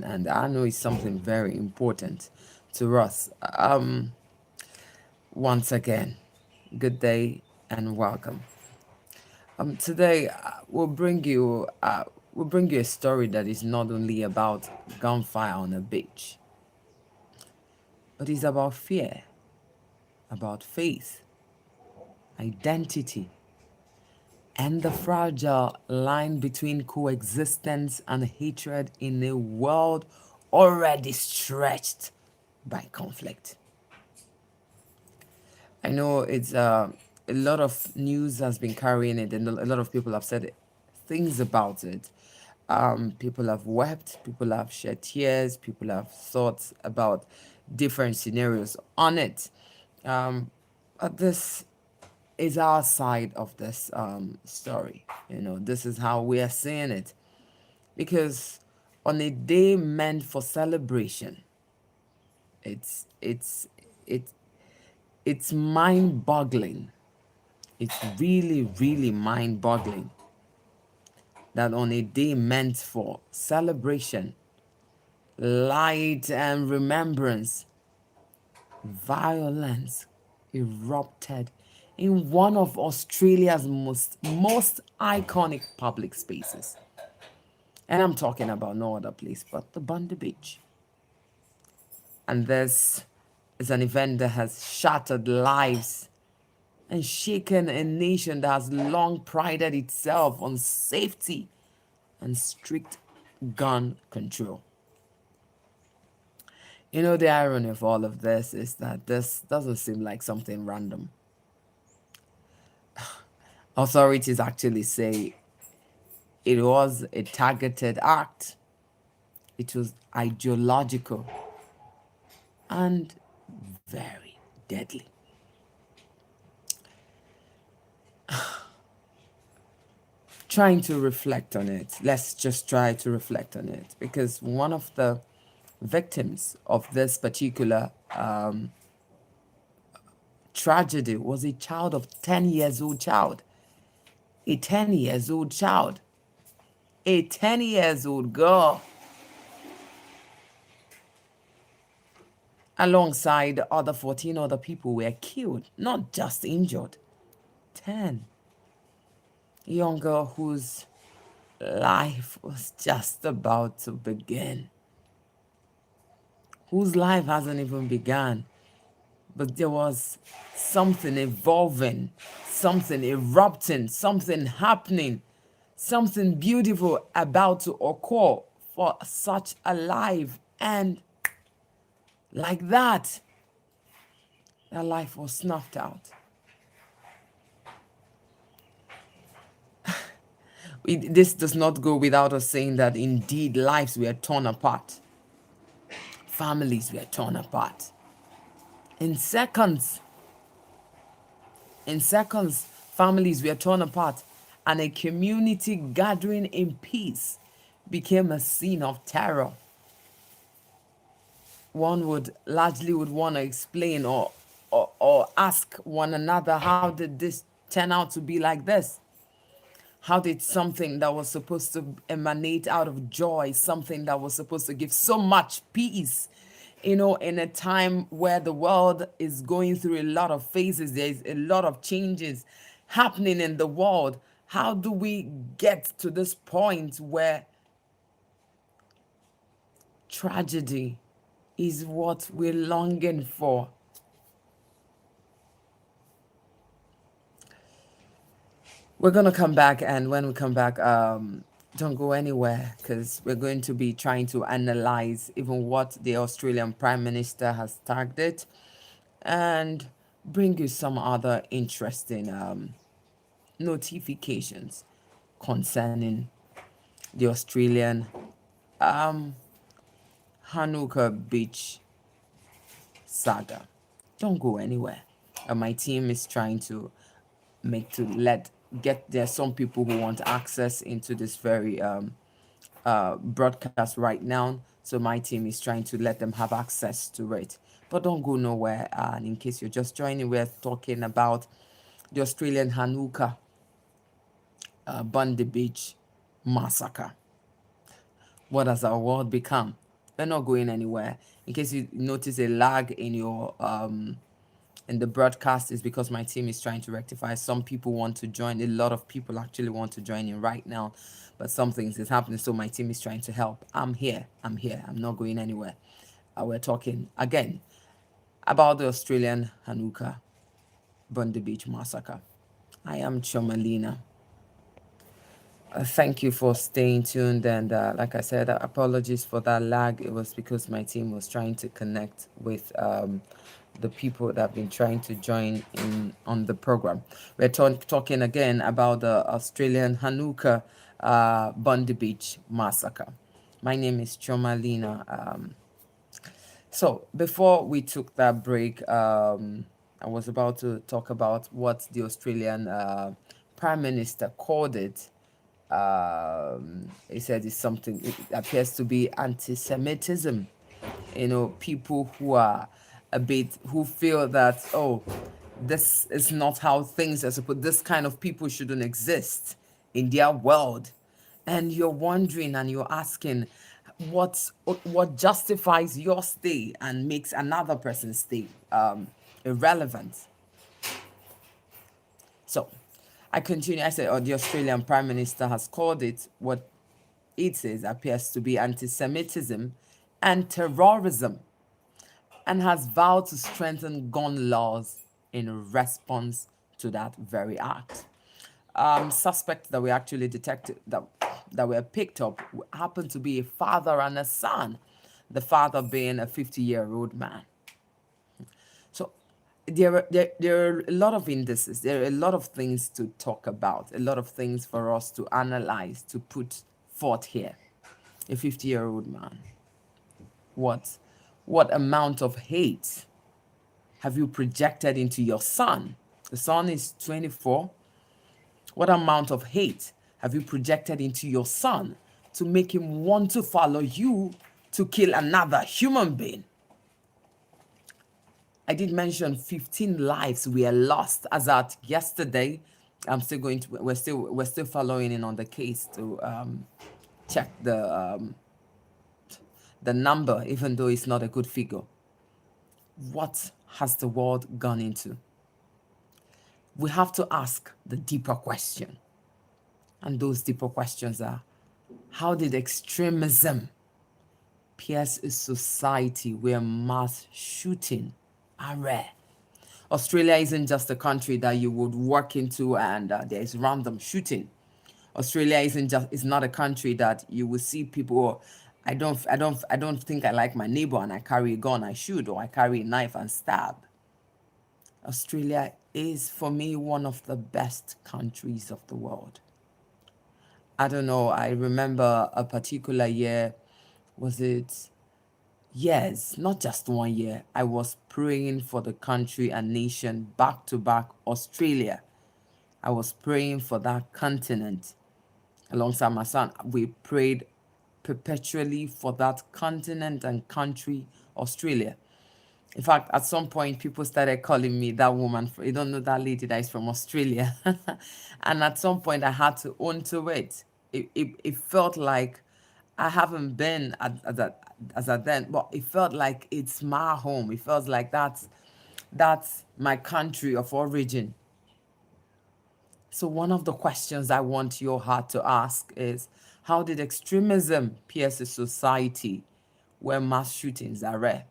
and I know it's something very important to us. Once again, good day and welcome. Today we'll bring you a story that is not only about gunfire on a beach, but it's about fear, about faith, identity, and the fragile line between coexistence and hatred in a world already stretched by conflict. I know it's a lot of news has been carrying it, and a lot of people have said things about it. People have wept, people have shed tears, people have thought about different scenarios on it. Um, but this is our side of this story. You know, this is how we are seeing it. Because on a day meant for celebration, it's it's it's it's mind-boggling. It's really, really mind-boggling that on a day meant for celebration, light, and remembrance, violence erupted in one of Australia's most iconic public spaces. And I'm talking about no other place but the Bondi Beach. And this is an event that has shattered lives and shaken a nation that has long prided itself on safety and strict gun control. You know, the irony of all of this is that this doesn't seem like something random. Authorities actually say it was a targeted act, it was ideological and very deadly. Trying to reflect on it, let's just try to reflect on it because one of the victims of this particular tragedy was a child of 10 years old child. A 10 years old child. A 10 years old girl. Alongside other 14 other people were killed, not just injured. 10. A young girl whose life was just about to begin. Whose life hasn't even begun. But there was something evolving, something erupting, something happening, something beautiful about to occur for such a life. And like that, their life was snuffed out. This does not go without us saying that indeed lives were torn apart, families were torn apart. In seconds, in seconds, families were torn apart, and a community gathering in peace became a scene of terror. One would largely would want to explain or ask one another, how did this turn out to be like this? How did something that was supposed to emanate out of joy, something that was supposed to give so much peace, you know, in a time where the world is going through a lot of phases, there's a lot of changes happening in the world. How do we get to this point where tragedy is what we're longing for? We're going to come back, and when we come back, don't go anywhere because we're going to be trying to analyze even what the Australian Prime Minister has tagged it and bring you some other interesting notifications concerning the Australian um, Hanukkah Beach saga. Don't go anywhere. My team is trying to make to let get there's some people who want access into this very broadcast right now, so my team is trying to let them have access to it. But don't go nowhere. And in case you're just joining, we're talking about the Australian Hanukkah Bondi Beach massacre. What has our world become? We're not going anywhere. In case you notice a lag in the broadcast, is because my team is trying to rectify. Some people want to join. A lot of people actually want to join in right now, but some things is happening. So my team is trying to help. I'm here. I'm here. I'm not going anywhere. We're talking again about the Australian Hanukkah Bondi Beach massacre. I am Chioma Lina. Thank you for staying tuned. And like I said, apologies for that lag. It was because my team was trying to connect with the people that have been trying to join in on the program. We're talking again about the Australian Hanukkah Bondi Beach massacre. My name is Chioma Lina. So before we took that break, I was about to talk about what the Australian Prime Minister called it. He said it's something, it appears to be anti-Semitism. People who are who feel that, oh, this is not how things are supposed, this kind of people shouldn't exist in their world. And you're wondering and you're asking, what justifies your stay and makes another person's stay irrelevant? So I continue. I said, oh, the Australian Prime Minister has called it what it says appears to be anti-Semitism and terrorism, and has vowed to strengthen gun laws in response to that very act. Suspects that we actually detected, that were picked up, happened to be a father and a son, the father being a 50-year-old man. So there are a lot of indices, there are a lot of things to talk about, a lot of things for us to analyze, to put forth here. A 50-year-old man. What amount of hate have you projected into your son? The son is 24. What amount of hate have you projected into your son to make him want to follow you to kill another human being? I did mention 15 lives were lost as at yesterday. We're still following in on the case to check the number, even though it's not a good figure. What has the world gone into? We have to ask the deeper question. And those deeper questions are, how did extremism pierce a society where mass shooting are rare? Australia isn't just a country that you would walk into and there is random shooting. Australia is not a country that you will see people, I don't think I like my neighbor and I carry a gun, I shoot, or I carry a knife and stab. Australia is, for me, one of the best countries of the world. I don't know, I remember a particular year, was it years, not just 1 year, I was praying for the country and nation back to back, Australia. I was praying for that continent alongside my son. We prayed perpetually for that continent and country, Australia. In fact, at some point, people started calling me that woman. You don't know that lady that is from Australia. And at some point, I had to own to it. It felt like I haven't been at that as at then, but it felt like it's my home. It feels like that's my country of origin. So one of the questions I want your heart to ask is, how did extremism pierce a society where mass shootings are rare?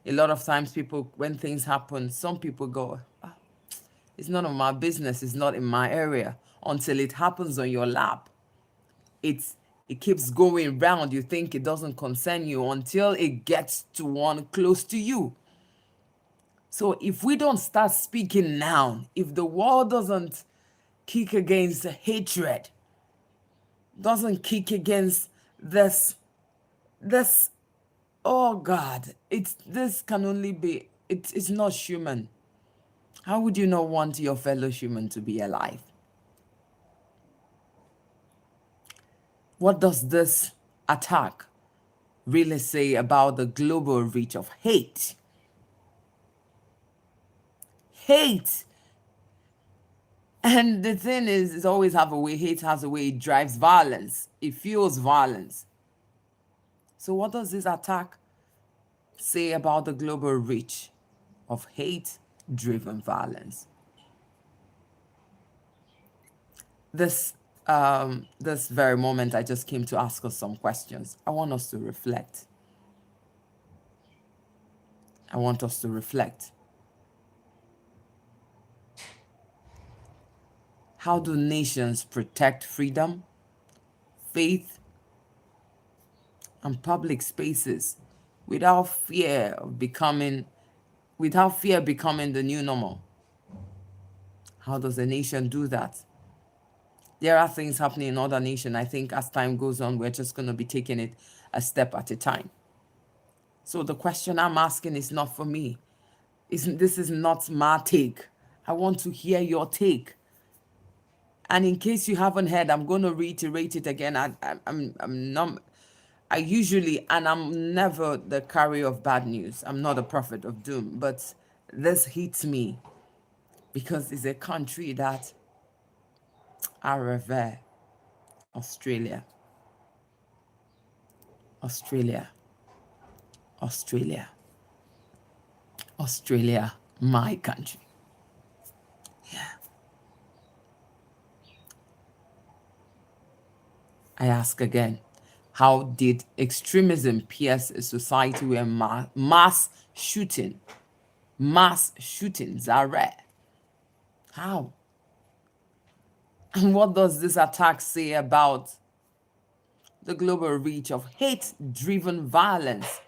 A lot of times people, when things happen, some people go, "Ah, it's none of my business, it's not in my area," until it happens on your lap. It keeps going round. You think it doesn't concern you until it gets to one close to you. So if we don't start speaking now, if the world doesn't kick against hatred, doesn't kick against this, oh God, this can only be, it's not human. How would you not want your fellow human to be alive? What does this attack really say about the global reach of hate? Hate. And the thing is, it always have a way, hate has a way, it drives violence. It fuels violence. So what does this attack say about the global reach of hate-driven violence? This very moment, I just came to ask us some questions. I want us to reflect. I want us to reflect. How do nations protect freedom, faith, and public spaces without fear becoming the new normal? How does a nation do that? There are things happening in other nations. I think as time goes on, we're just going to be taking it a step at a time. So the question I'm asking is not for me. This is not my take. I want to hear your take. And in case you haven't heard, I'm going to reiterate it again. I'm not. I usually, and I'm never the carrier of bad news. I'm not a prophet of doom, but this hits me because it's a country that I revere. Australia. Australia. Australia. Australia, my country. Yeah. I ask again, how did extremism pierce a society where mass shootings are rare? How? And what does this attack say about the global reach of hate-driven violence?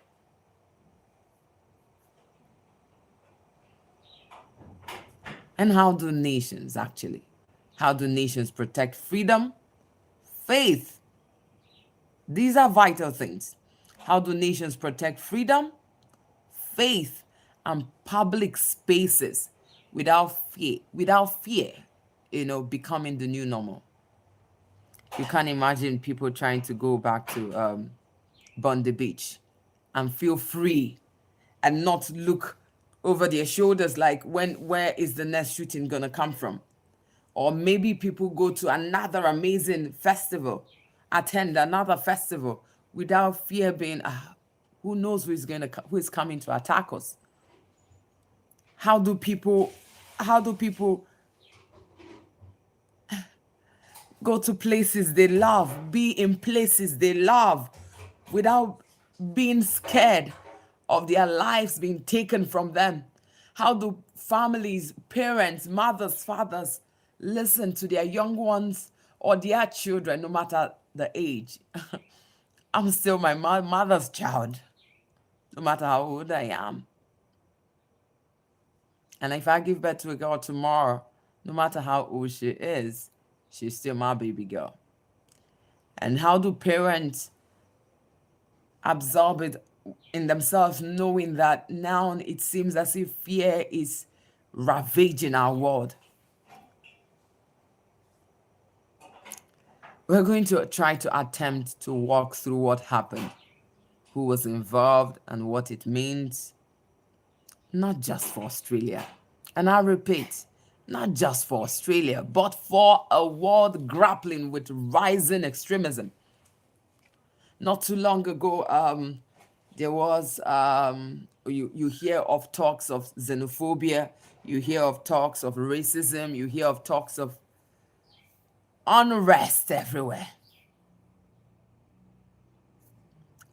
And how do nations protect freedom, faith? These are vital things. How do nations protect freedom, faith, and public spaces without fear, becoming the new normal? You can't imagine people trying to go back to Bondi Beach and feel free and not look over their shoulders like, where is the next shooting gonna come from? Or maybe people go to another amazing festival, attend another festival without fear being, who knows who is coming to attack us? How do people go to places they love, be in places they love without being scared of their lives being taken from them? How do families, parents, mothers, fathers listen to their young ones or their children, no matter the age? I'm still my mother's child, no matter how old I am. And if I give birth to a girl tomorrow, no matter how old she is, she's still my baby girl. And how do parents absorb it in themselves, knowing that now it seems as if fear is ravaging our world? We're going to try to attempt to walk through what happened, who was involved, and what it means, not just for Australia. And I repeat, not just for Australia, but for a world grappling with rising extremism. Not too long ago, there was, you hear of talks of xenophobia, you hear of talks of racism, you hear of talks of unrest everywhere.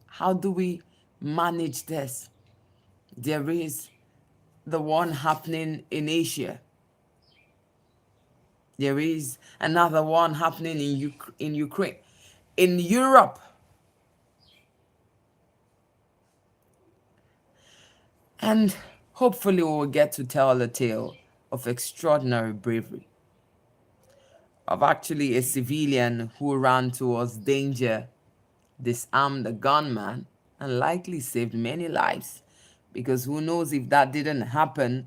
How do we manage this? There is the one happening in Asia. There is another one happening in Ukraine, in Europe. And hopefully we will get to tell a tale of extraordinary bravery, of actually a civilian who ran towards danger, disarmed a gunman, and likely saved many lives. Because who knows, if that didn't happen,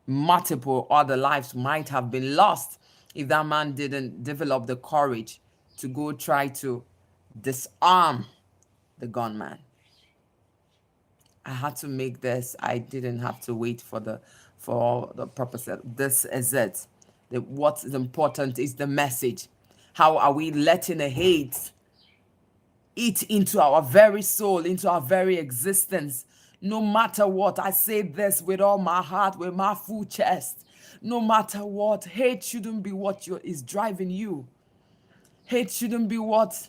multiple other lives might have been lost if that man didn't develop the courage to go try to disarm the gunman. I had to make this. I didn't have to wait for the purpose. This is it. What's important is the message. How are we letting the hate eat into our very soul, into our very existence. No matter what, I say this with all my heart, with my full chest. No matter what, hate shouldn't be what is driving you. Hate shouldn't be what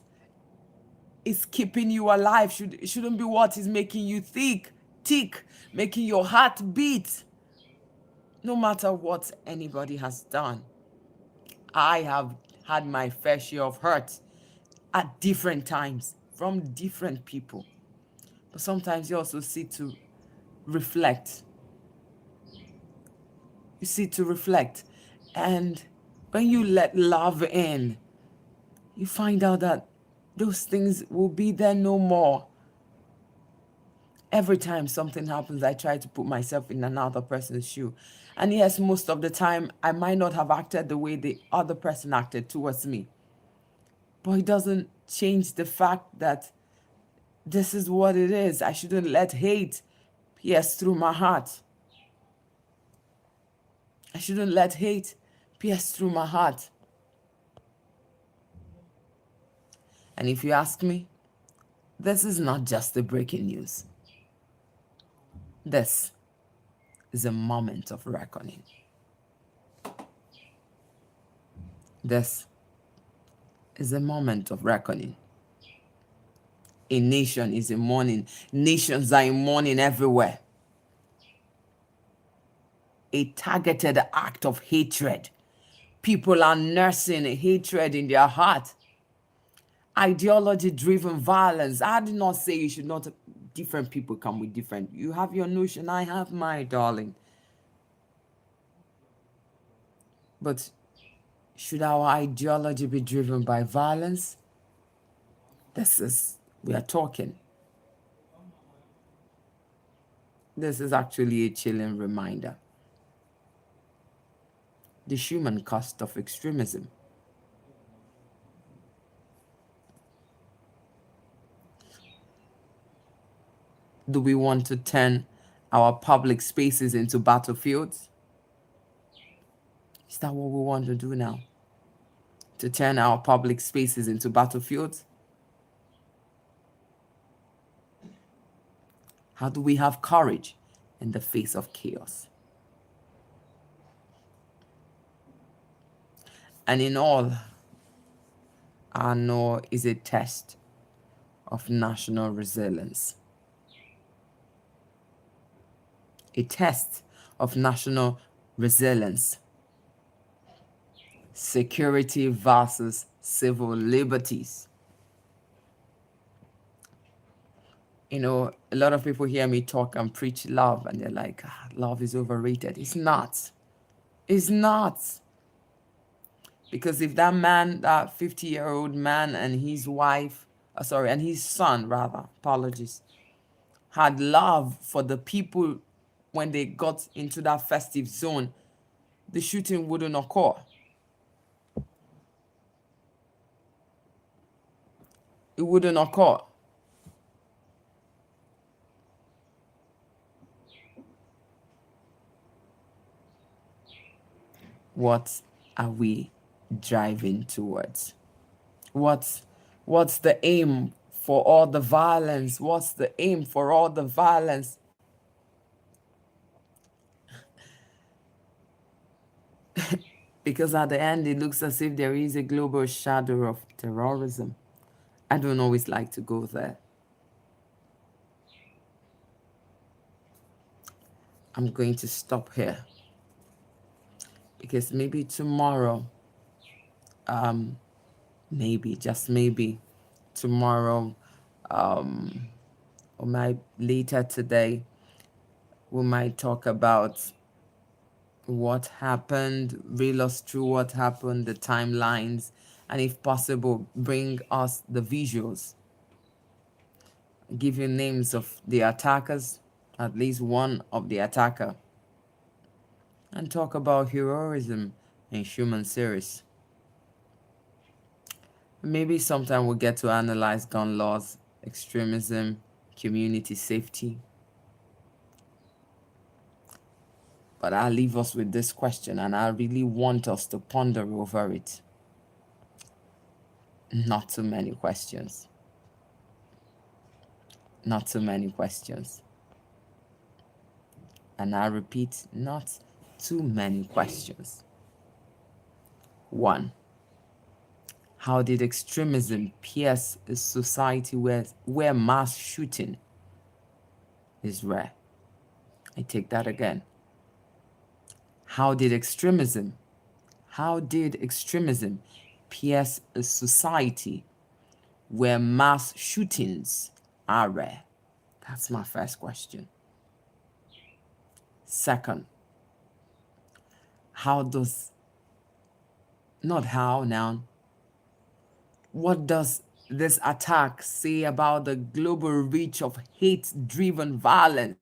is keeping you alive. It shouldn't be what is making you tick, making your heart beat. No matter what anybody has done, I have had my fair share of hurt at different times from different people. But sometimes you also see to reflect. You see to reflect. And when you let love in, you find out that those things will be there no more. Every time something happens, I try to put myself in another person's shoe. And yes, most of the time, I might not have acted the way the other person acted towards me. But it doesn't change the fact that this is what it is. I shouldn't let hate pierce through my heart. I shouldn't let hate pierce through my heart. And if you ask me, this is not just the breaking news. This is a moment of reckoning. This is a moment of reckoning. A nation is in mourning. Nations are in mourning everywhere. A targeted act of hatred. People are nursing hatred in their heart. Ideology-driven violence. I did not say you should not. Different people come with different. You have your notion, I have my darling. But should our ideology be driven by violence? We are talking. This is actually a chilling reminder. The human cost of extremism. Do we want to turn our public spaces into battlefields? Is that what we want to do now? To turn our public spaces into battlefields? How do we have courage in the face of chaos? And in all, our no is a test of national resilience. A test of national resilience. Security versus civil liberties. You know, a lot of people hear me talk and preach love, and they're like, love is overrated. It's not. It's not. Because if that man, that 50-year-old man and his wife, and his son, rather, apologies, had love for the people when they got into that festive zone, the shooting wouldn't occur. It wouldn't occur. What are we driving towards? What's the aim for all the violence? What's the aim for all the violence? Because at the end, it looks as if there is a global shadow of terrorism. I don't always like to go there. I'm going to stop here. Because maybe tomorrow, maybe, just maybe, tomorrow, or later today, we might talk about what happened, reel us through what happened, the timelines, and if possible, bring us the visuals. Give you names of the attackers, at least one of the attacker, and talk about heroism in human series. Maybe sometime we'll get to analyze gun laws, extremism, community safety. But I'll leave us with this question, and I really want us to ponder over it. Not too many questions. Not too many questions. And I repeat, not too many questions. 1. How did extremism pierce a society where mass shooting is rare? I take that again. How did extremism pierce a society where mass shootings are rare? That's my first question. Second, how does, not how now, what does this attack say about the global reach of hate-driven violence?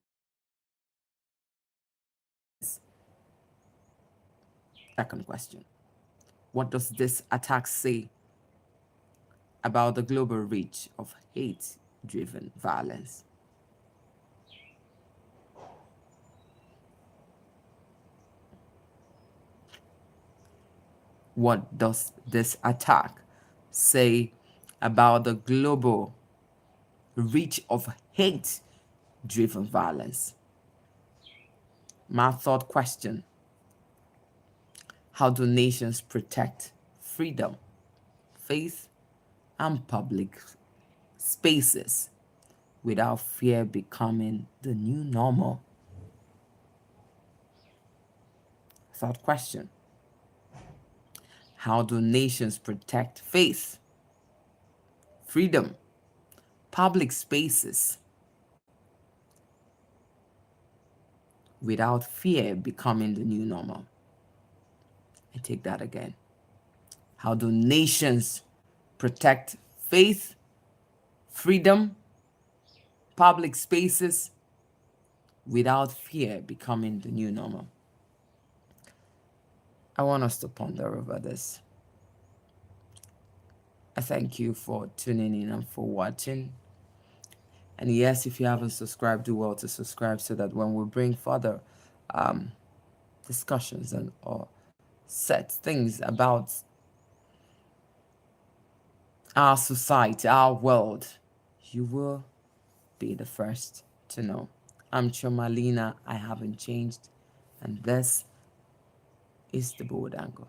Second question. What does this attack say about the global reach of hate-driven violence? What does this attack say about the global reach of hate-driven violence? My third question. How do nations protect freedom, faith, and public spaces without fear becoming the new normal? Third question. How do nations protect faith, freedom, public spaces without fear becoming the new normal? I take that again. How do nations protect faith, freedom, public spaces without fear becoming the new normal? I want us to ponder over this. I thank you for tuning in and for watching. And yes, if you haven't subscribed, do well to subscribe so that when we bring further discussions and or set things about our society, our world, you will be the first to know. I'm Chioma Lina. I haven't changed, and this is the Bold Angle.